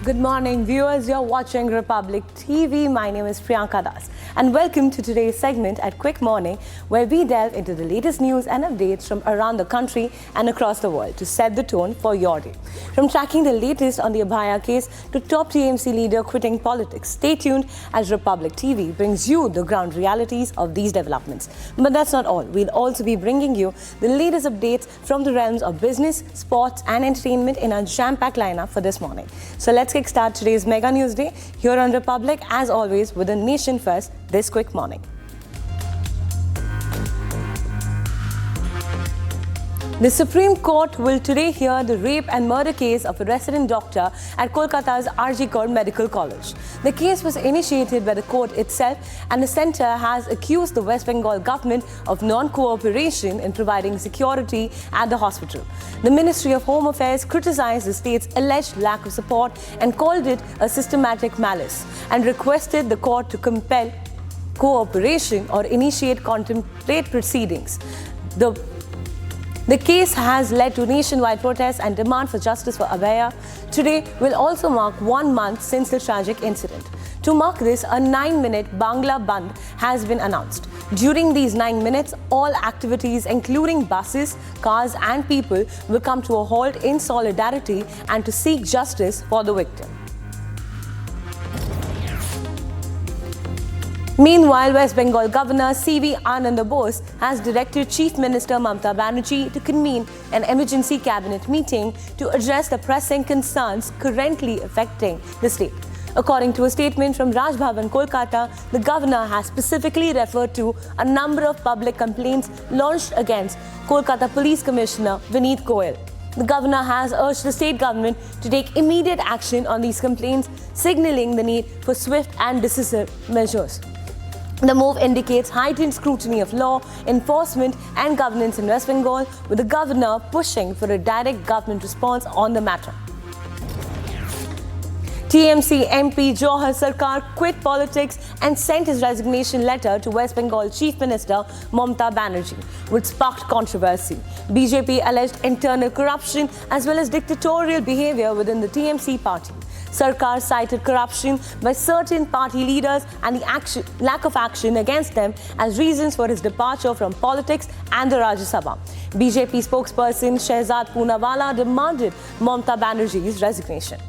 Good morning, viewers. You're watching Republic TV. My name is Priyanka Das, and welcome to today's segment at Quick Morning, where we delve into the latest news and updates from around the country and across the world to set the tone for your day. From tracking the latest on the Abhaya case to top TMC leader quitting politics, stay tuned as Republic TV brings you the ground realities of these developments. But that's not all. We'll also be bringing you the latest updates from the realms of business, sports, and entertainment in our jam-packed lineup for this morning. So let's kickstart today's Mega News Day here on Republic, as always, with the nation first this quick morning. The Supreme Court will today hear the rape and murder case of a resident doctor at Kolkata's RG Kar Medical College. The case was initiated by the court itself, and the centre has accused the West Bengal government of non-cooperation in providing security at the hospital. The Ministry of Home Affairs criticised the state's alleged lack of support and called it a systematic malice, and requested the court to compel cooperation or initiate contemplate proceedings. The case has led to nationwide protests and demand for justice for Abhaya. Today will also mark 1 month since the tragic incident. To mark this, a 9-minute Bangla Band has been announced. During these 9 minutes, all activities, including buses, cars and people, will come to a halt in solidarity and to seek justice for the victim. Meanwhile, West Bengal Governor C.V. Arnab Goswami has directed Chief Minister Mamata Banerjee to convene an emergency cabinet meeting to address the pressing concerns currently affecting the state. According to a statement from Raj Bhavan, Kolkata, the governor has specifically referred to a number of public complaints launched against Kolkata Police Commissioner Vineet Goyal. The governor has urged the state government to take immediate action on these complaints, signalling the need for swift and decisive measures. The move indicates heightened scrutiny of law, enforcement and governance in West Bengal, with the governor pushing for a direct government response on the matter. TMC MP Johar Sarkar quit politics and sent his resignation letter to West Bengal Chief Minister Mamata Banerjee, which sparked controversy. BJP alleged internal corruption as well as dictatorial behavior within the TMC party. Sarkar cited corruption by certain party leaders and the lack of action against them as reasons for his departure from politics and the Rajya Sabha. BJP spokesperson Shehzad Poonawala demanded Mamata Banerjee's resignation.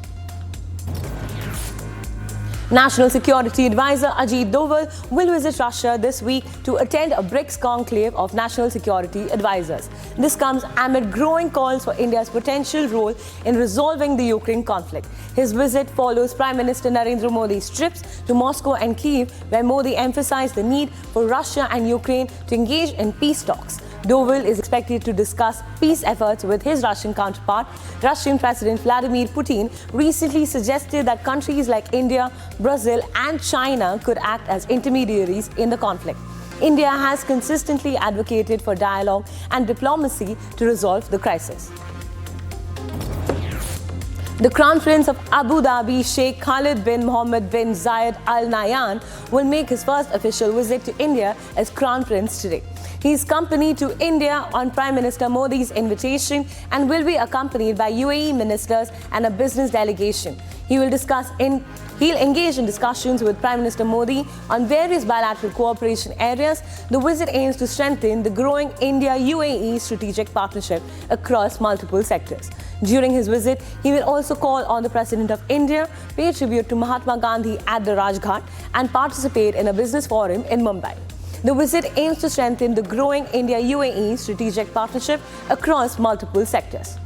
National Security Advisor Ajit Doval will visit Russia this week to attend a BRICS conclave of national security advisors. This comes amid growing calls for India's potential role in resolving the Ukraine conflict. His visit follows Prime Minister Narendra Modi's trips to Moscow and Kyiv, where Modi emphasized the need for Russia and Ukraine to engage in peace talks. Doval is expected to discuss peace efforts with his Russian counterpart. Russian President Vladimir Putin recently suggested that countries like India, Brazil and China could act as intermediaries in the conflict. India has consistently advocated for dialogue and diplomacy to resolve the crisis. The Crown Prince of Abu Dhabi, Sheikh Khalid bin Mohammed bin Zayed Al Nahyan, will make his first official visit to India as Crown Prince today. He is accompanied to India on Prime Minister Modi's invitation and will be accompanied by UAE ministers and a business delegation. He'll engage in discussions with Prime Minister Modi on various bilateral cooperation areas. The visit aims to strengthen the growing India-UAE strategic partnership across multiple sectors. During his visit, he will also call on the President of India, pay tribute to Mahatma Gandhi at the Rajghat, and participate in a business forum in Mumbai. The visit aims to strengthen the growing India-UAE strategic partnership across multiple sectors.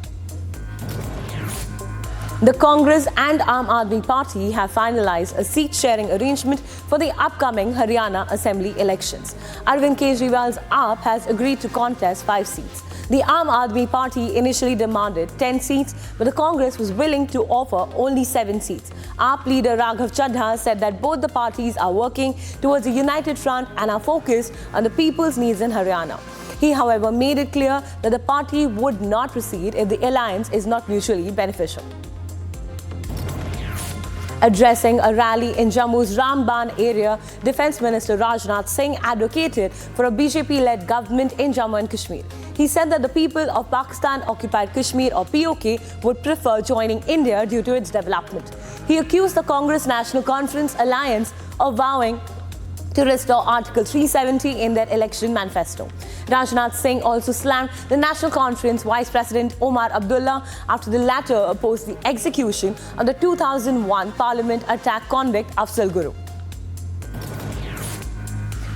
The Congress and Aam Aadmi Party have finalized a seat-sharing arrangement for the upcoming Haryana Assembly elections. Arvind Kejriwal's AAP has agreed to contest 5 seats. The Aam Aadmi Party initially demanded 10 seats, but the Congress was willing to offer only 7 seats. AAP leader Raghav Chaddha said that both the parties are working towards a united front and are focused on the people's needs in Haryana. He, however, made it clear that the party would not proceed if the alliance is not mutually beneficial. Addressing a rally in Jammu's Ramban area, Defence Minister Rajnath Singh advocated for a BJP-led government in Jammu and Kashmir. He said that the people of Pakistan-occupied Kashmir or POK would prefer joining India due to its development. He accused the Congress National Conference Alliance of vowing to restore Article 370 in their election manifesto. Rajnath Singh also slammed the National Conference Vice President Omar Abdullah after the latter opposed the execution of the 2001 Parliament attack convict Afzal Guru.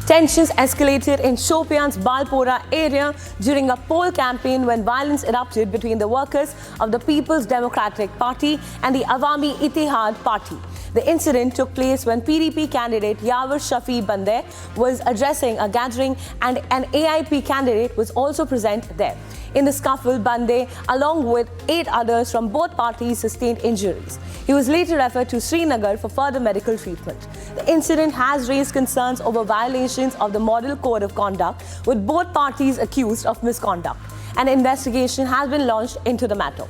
Tensions escalated in Shopian's Balpora area during a poll campaign when violence erupted between the workers of the People's Democratic Party and the Awami Ittihad Party. The incident took place when PDP candidate Yawar Shafi Bandeh was addressing a gathering and an AIP candidate was also present there. In the scuffle, Bandeh, along with 8 others from both parties, sustained injuries. He was later referred to Srinagar for further medical treatment. The incident has raised concerns over violations of the Model Code of Conduct, with both parties accused of misconduct. An investigation has been launched into the matter.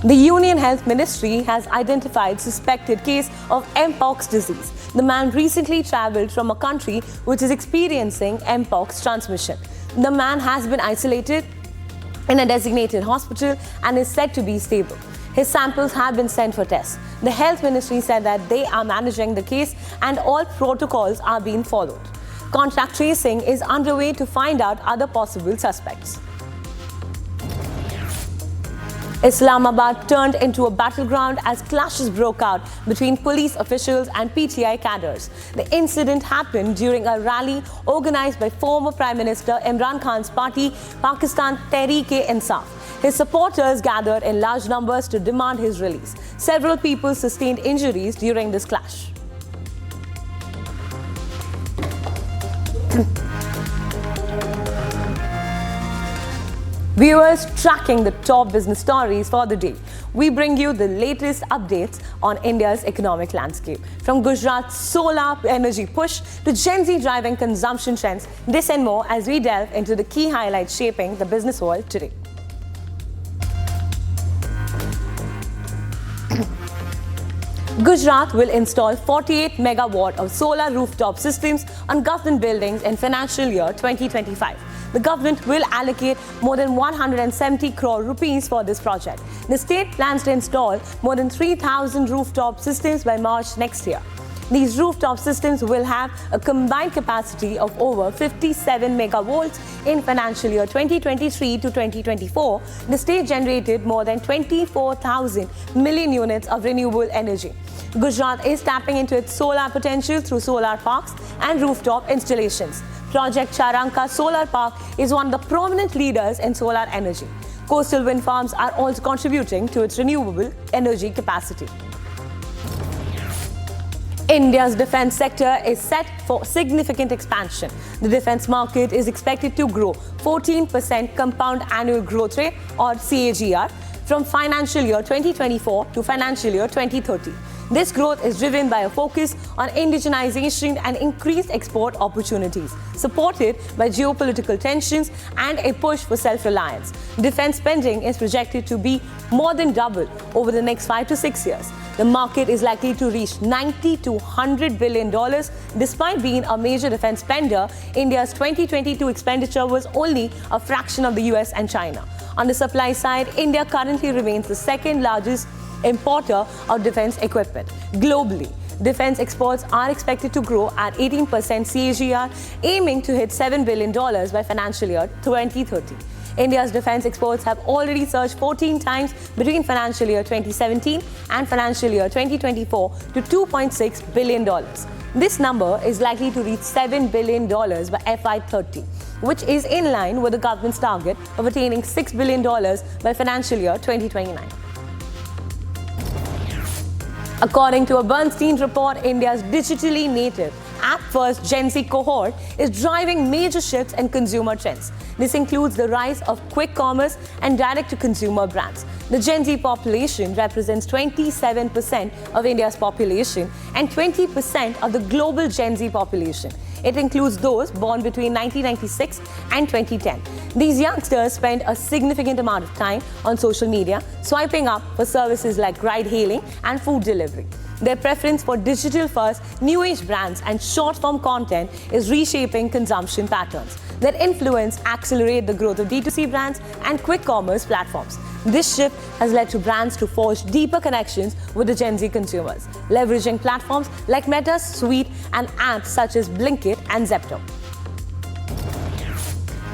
The Union Health Ministry has identified suspected case of Mpox disease. The man recently travelled from a country which is experiencing Mpox transmission. The man has been isolated in a designated hospital and is said to be stable. His samples have been sent for tests. The Health Ministry said that they are managing the case and all protocols are being followed. Contact tracing is underway to find out other possible suspects. Islamabad turned into a battleground as clashes broke out between police officials and PTI cadres. The incident happened during a rally organized by former Prime Minister Imran Khan's party, Pakistan Tehreek-e-Insaf. His supporters gathered in large numbers to demand his release. Several people sustained injuries during this clash. Viewers tracking the top business stories for the day. We bring you the latest updates on India's economic landscape. From Gujarat's solar energy push to Gen Z driving consumption trends, this and more as we delve into the key highlights shaping the business world today. Gujarat will install 48 megawatt of solar rooftop systems on government buildings in financial year 2025. The government will allocate more than 170 crore rupees for this project. The state plans to install more than 3,000 rooftop systems by March next year. These rooftop systems will have a combined capacity of over 57 megavolts. In financial year 2023 to 2024, the state generated more than 24,000 million units of renewable energy. Gujarat is tapping into its solar potential through solar parks and rooftop installations. Project Charanka Solar Park is one of the prominent leaders in solar energy. Coastal wind farms are also contributing to its renewable energy capacity. India's defense sector is set for significant expansion. The defense market is expected to grow 14% compound annual growth rate or CAGR from financial year 2024 to financial year 2030. This growth is driven by a focus on indigenization and increased export opportunities, supported by geopolitical tensions and a push for self-reliance. Defense spending is projected to be more than double over the next 5 to 6 years. The market is likely to reach $90 to $100 billion. Despite being a major defense spender, India's 2022 expenditure was only a fraction of the US and China. On the supply side, India currently remains the second largest importer of defense equipment. Globally, defense exports are expected to grow at 18% CAGR, aiming to hit $7 billion by financial year 2030. India's defense exports have already surged 14 times between financial year 2017 and financial year 2024 to $2.6 billion. This number is likely to reach $7 billion by FY30, which is in line with the government's target of attaining $6 billion by financial year 2029. According to a Bernstein report, India's digitally native app-first Gen Z cohort is driving major shifts in consumer trends. This includes the rise of quick commerce and direct-to-consumer brands. The Gen Z population represents 27% of India's population and 20% of the global Gen Z population. It includes those born between 1996 and 2010. These youngsters spend a significant amount of time on social media, swiping up for services like ride-hailing and food delivery. Their preference for digital-first, new-age brands and short-form content is reshaping consumption patterns. Their influence accelerates the growth of D2C brands and quick commerce platforms. This shift has led to brands to forge deeper connections with the Gen Z consumers, leveraging platforms like Meta's Suite and apps such as Blinkit and Zepto.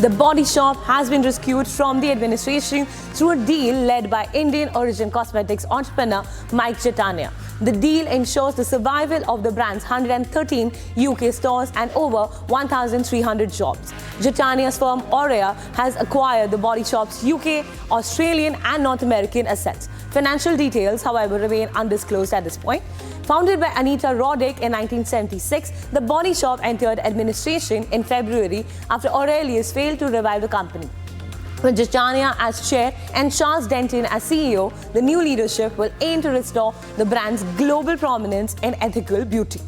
The Body Shop has been rescued from the administration through a deal led by Indian origin cosmetics entrepreneur Mike Jatania. The deal ensures the survival of the brand's 113 UK stores and over 1,300 jobs. Jatania's firm Abhaya has acquired the Body Shop's UK, Australian and North American assets. Financial details, however, remain undisclosed at this point. Founded by Anita Roddick in 1976, the Body Shop entered administration in February after Aurelius failed to revive the company. With Jatania as chair and Charles Denton as CEO, the new leadership will aim to restore the brand's global prominence in ethical beauty.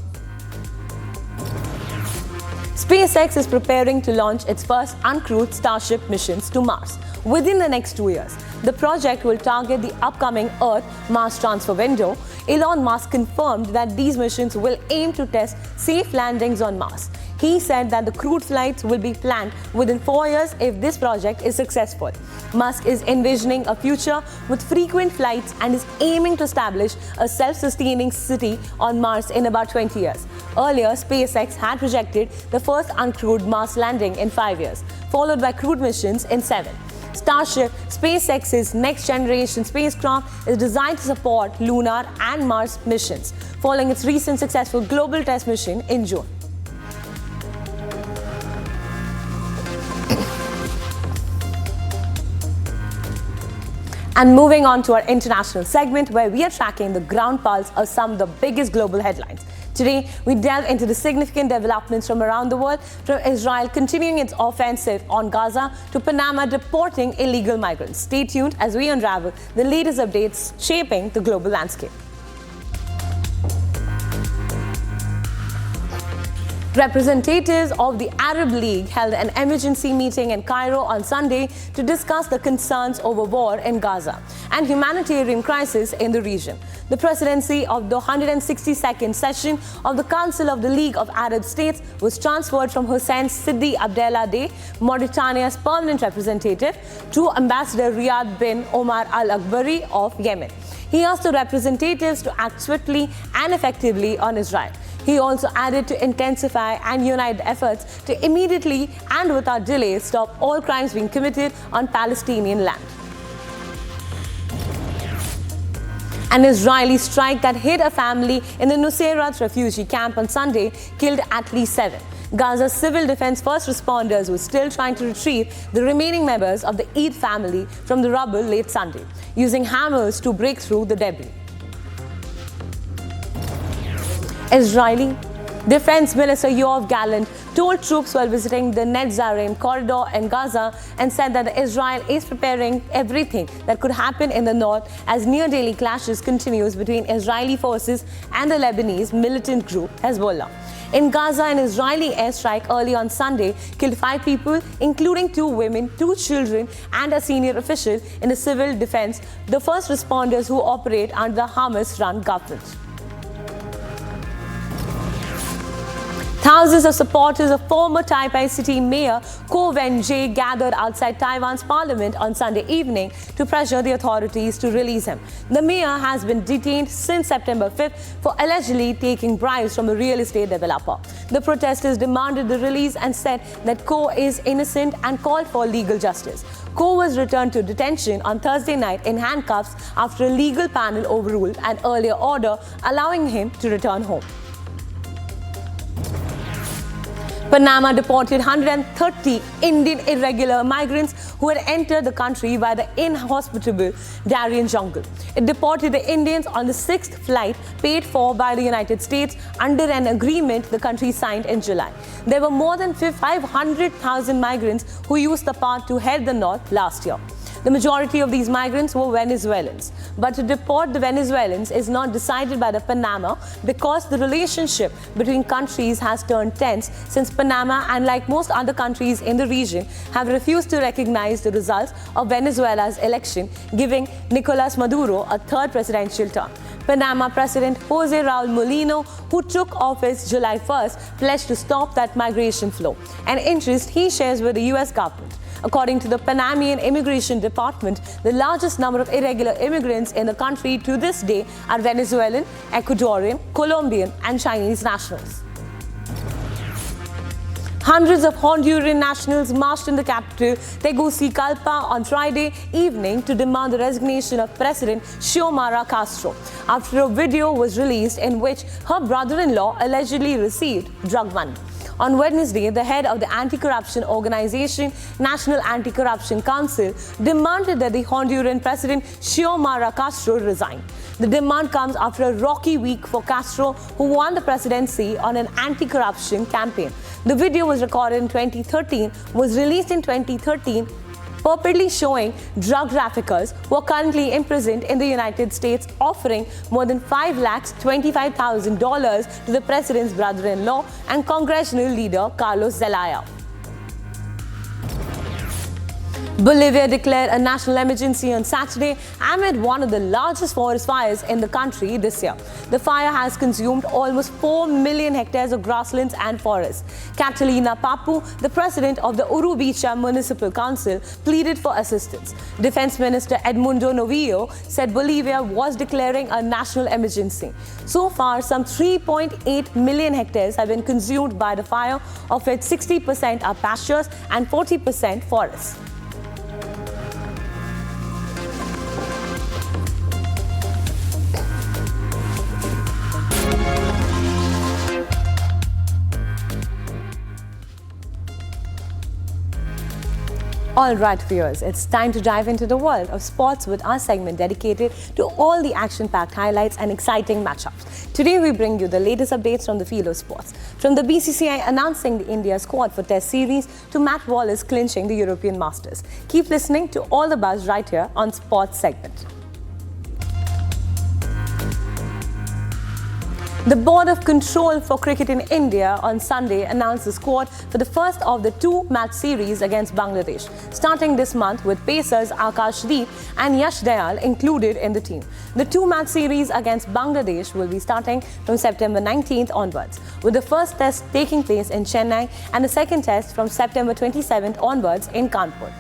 SpaceX is preparing to launch its first uncrewed Starship missions to Mars within the next 2 years. The project will target the upcoming Earth-Mars transfer window. Elon Musk confirmed that these missions will aim to test safe landings on Mars. He said that the crewed flights will be planned within 4 years if this project is successful. Musk is envisioning a future with frequent flights and is aiming to establish a self-sustaining city on Mars in about 20 years. Earlier, SpaceX had projected the first uncrewed Mars landing in 5 years, followed by crewed missions in 7. Starship, SpaceX's next-generation spacecraft, is designed to support lunar and Mars missions, following its recent successful global test mission in June. And moving on to our international segment, where we are tracking the ground pulse of some of the biggest global headlines. Today, we delve into the significant developments from around the world, from Israel continuing its offensive on Gaza to Panama deporting illegal migrants. Stay tuned as we unravel the latest updates shaping the global landscape. Representatives of the Arab League held an emergency meeting in Cairo on Sunday to discuss the concerns over war in Gaza and humanitarian crisis in the region. The presidency of the 162nd session of the Council of the League of Arab States was transferred from Hussein Sidi Abdallah Day, Mauritania's permanent representative, to Ambassador Riyad bin Omar Al-Akbari of Yemen. He asked the representatives to act swiftly and effectively on Israel. He also added to intensify and unite efforts to immediately and without delay stop all crimes being committed on Palestinian land. An Israeli strike that hit a family in the Nuseirat refugee camp on Sunday killed at least 7. Gaza's civil defense first responders were still trying to retrieve the remaining members of the Eid family from the rubble late Sunday, using hammers to break through the debris. Israeli Defense Minister Yoav Gallant told troops while visiting the Netzarim corridor in Gaza and said that Israel is preparing everything that could happen in the north as near-daily clashes continues between Israeli forces and the Lebanese militant group Hezbollah. In Gaza, an Israeli airstrike early on Sunday killed 5 people, including 2 women, 2 children, and a senior official in the civil defense, the first responders who operate under the Hamas-run government. Thousands of supporters of former Taipei City Mayor Ko Wen-je gathered outside Taiwan's parliament on Sunday evening to pressure the authorities to release him. The mayor has been detained since September 5th for allegedly taking bribes from a real estate developer. The protesters demanded the release and said that Ko is innocent and called for legal justice. Ko was returned to detention on Thursday night in handcuffs after a legal panel overruled an earlier order allowing him to return home. Panama deported 130 Indian irregular migrants who had entered the country by the inhospitable Darien jungle. It deported the Indians on the 6th flight paid for by the United States under an agreement the country signed in July. There were more than 500,000 migrants who used the path to head the north last year. The majority of these migrants were Venezuelans. But to deport the Venezuelans is not decided by the Panama because the relationship between countries has turned tense since Panama, and like most other countries in the region, have refused to recognize the results of Venezuela's election, giving Nicolas Maduro a 3rd presidential term. Panama President Jose Raul Molino, who took office July 1st, pledged to stop that migration flow, an interest he shares with the US government. According to the Panamanian Immigration Department, the largest number of irregular immigrants in the country to this day are Venezuelan, Ecuadorian, Colombian, and Chinese nationals. Hundreds of Honduran nationals marched in the capital, Tegucigalpa, on Friday evening to demand the resignation of President Xiomara Castro after a video was released in which her brother-in-law allegedly received drug money. On Wednesday, the head of the anti-corruption organization, National Anti-Corruption Council, demanded that the Honduran President Xiomara Castro resign. The demand comes after a rocky week for Castro, who won the presidency on an anti-corruption campaign. The video was recorded in 2013, was released in 2013, purportedly showing drug traffickers who are currently imprisoned in the United States offering more than $5,25,000 to the president's brother-in-law and congressional leader Carlos Zelaya. Bolivia declared a national emergency on Saturday amid one of the largest forest fires in the country this year. The fire has consumed almost 4 million hectares of grasslands and forests. Catalina Papu, the president of the Urubica Municipal Council, pleaded for assistance. Defense Minister Edmundo Novillo said Bolivia was declaring a national emergency. So far, some 3.8 million hectares have been consumed by the fire, of which 60% are pastures and 40% forests. Alright viewers, it's time to dive into the world of sports with our segment dedicated to all the action-packed highlights and exciting matchups. Today we bring you the latest updates from the field of sports. From the BCCI announcing the India squad for Test series to Matt Wallace clinching the European Masters. Keep listening to all the buzz right here on Sports segment. The Board of Control for Cricket in India on Sunday announced the squad for the first of the two-match series against Bangladesh, starting this month with pacers Akashdeep and Yash Dayal included in the team. The two-match series against Bangladesh will be starting from September 19th onwards, with the first test taking place in Chennai and the second test from September 27th onwards in Kanpur.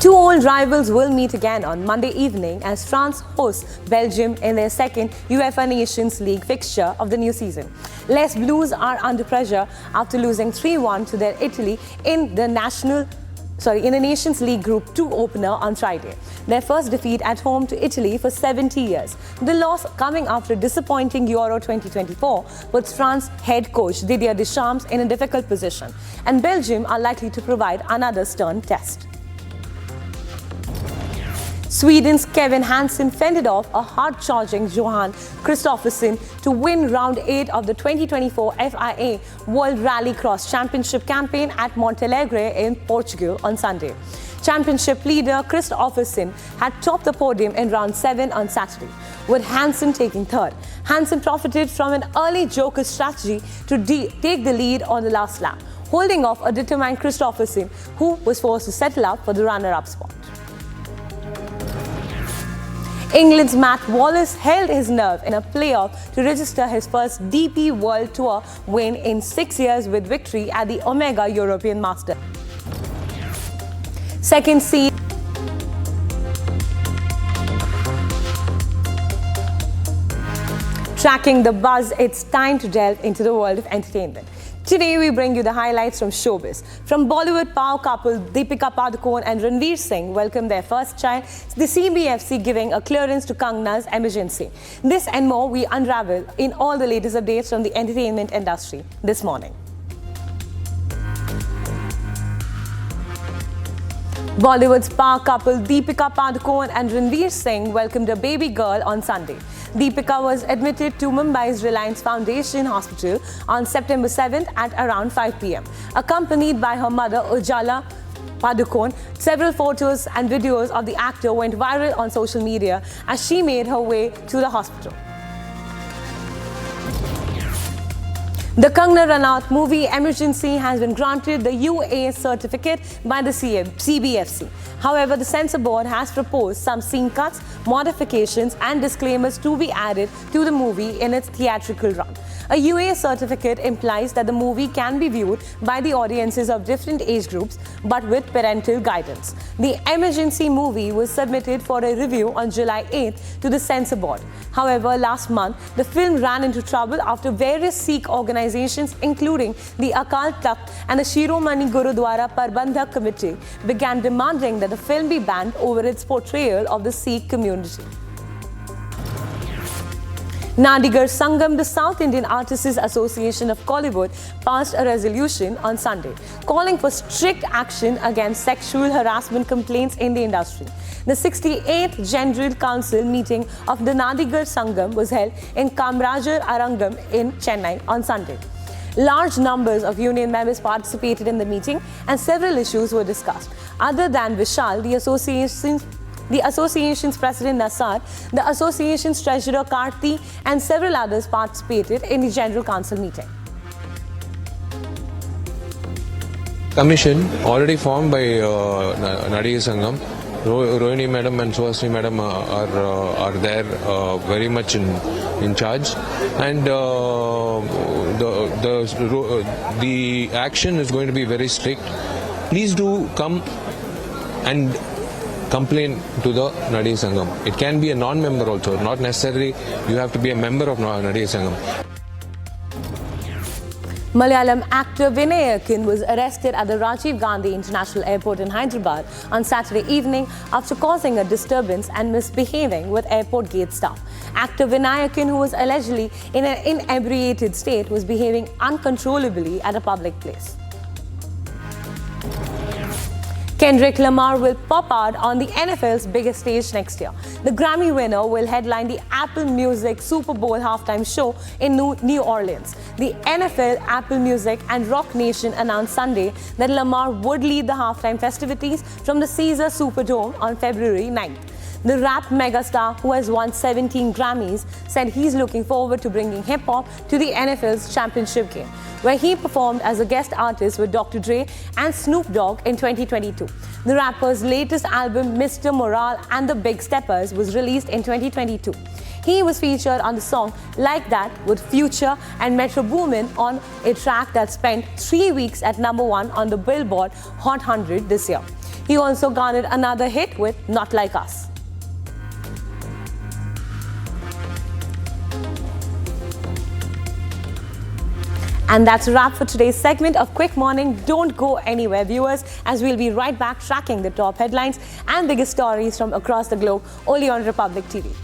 Two old rivals will meet again on Monday evening as France hosts Belgium in their second UEFA Nations League fixture of the new season. Les Blues are under pressure after losing 3-1 to their Italy in the Nations League Group 2 opener on Friday, their first defeat at home to Italy for 70 years. The loss coming after a disappointing Euro 2024 puts France head coach Didier Deschamps in a difficult position, and Belgium are likely to provide another stern test. Sweden's Kevin Hansen fended off a hard-charging Johan Kristoffersson to win round 8 of the 2024 FIA World Rallycross Championship campaign at Montalegre in Portugal on Sunday. Championship leader Kristoffersson had topped the podium in round 7 on Saturday, with Hansen taking third. Hansen profited from an early joker strategy to take the lead on the last lap, holding off a determined Kristoffersson, who was forced to settle up for the runner-up spot. England's Matt Wallace held his nerve in a playoff to register his first DP World Tour win in 6 years with victory at the Omega European Masters. Second seed Tracking the buzz, it's time to delve into the world of entertainment. Today we bring you the highlights from showbiz. From Bollywood power couple Deepika Padukone and Ranveer Singh welcome their first child, the CBFC giving a clearance to Kangana's emergency. This and more we unravel in all the latest updates from the entertainment industry this morning. Bollywood's power couple Deepika Padukone and Ranveer Singh welcomed a baby girl on Sunday. Deepika was admitted to Mumbai's Reliance Foundation Hospital on September 7th at around 5 p.m. Accompanied by her mother Ujjala Padukone, several photos and videos of the actor went viral on social media as she made her way to the hospital. The Kangna Ranaut movie Emergency has been granted the UA certificate by the CBFC. However, the censor board has proposed some scene cuts, modifications and disclaimers to be added to the movie in its theatrical run. A UA certificate implies that the movie can be viewed by the audiences of different age groups, but with parental guidance. The Emergency movie was submitted for a review on July 8th to the censor board. However, last month, the film ran into trouble after various Sikh organizations, including the Akal Takht and the Shiromani Gurudwara Parbandhak Committee, began demanding that the film be banned over its portrayal of the Sikh community. Nadigar Sangam, the South Indian Artists Association of Kollywood, passed a resolution on Sunday, calling for strict action against sexual harassment complaints in the industry. The 68th General Council meeting of the Nadigar Sangam was held in Kamarajar Arangam in Chennai on Sunday. Large numbers of union members participated in the meeting and several issues were discussed. Other than Vishal, the association's president Nassar, the association's treasurer Karti and several others participated in the General Council meeting. Commission already formed by Nadigar Sangam. Rohini madam and Suhasini madam are there very much in charge, and the action is going to be very strict. Please do come and complain to the Nadigar Sangam. It can be a non-member also, not necessarily you have to be a member of Nadigar Sangam. Malayalam actor Vinay Akin was arrested at the Rajiv Gandhi International Airport in Hyderabad on Saturday evening after causing a disturbance and misbehaving with airport gate staff. Actor Vinay Akin, who was allegedly in an inebriated state, was behaving uncontrollably at a public place. Kendrick Lamar will pop out on the NFL's biggest stage next year. The Grammy winner will headline the Apple Music Super Bowl halftime show in New Orleans. The NFL, Apple Music and Rock Nation announced Sunday that Lamar would lead the halftime festivities from the Caesars Superdome on February 9th. The rap megastar, who has won 17 Grammys, said he's looking forward to bringing hip-hop to the NFL's championship game, where he performed as a guest artist with Dr. Dre and Snoop Dogg in 2022. The rapper's latest album, Mr. Morale and the Big Steppers, was released in 2022. He was featured on the song Like That with Future and Metro Boomin on a track that spent 3 weeks at #1 on the Billboard Hot 100 this year. He also garnered another hit with Not Like Us. And that's a wrap for today's segment of Quick Morning. Don't go anywhere, viewers, as we'll be right back tracking the top headlines and biggest stories from across the globe, only on Republic TV.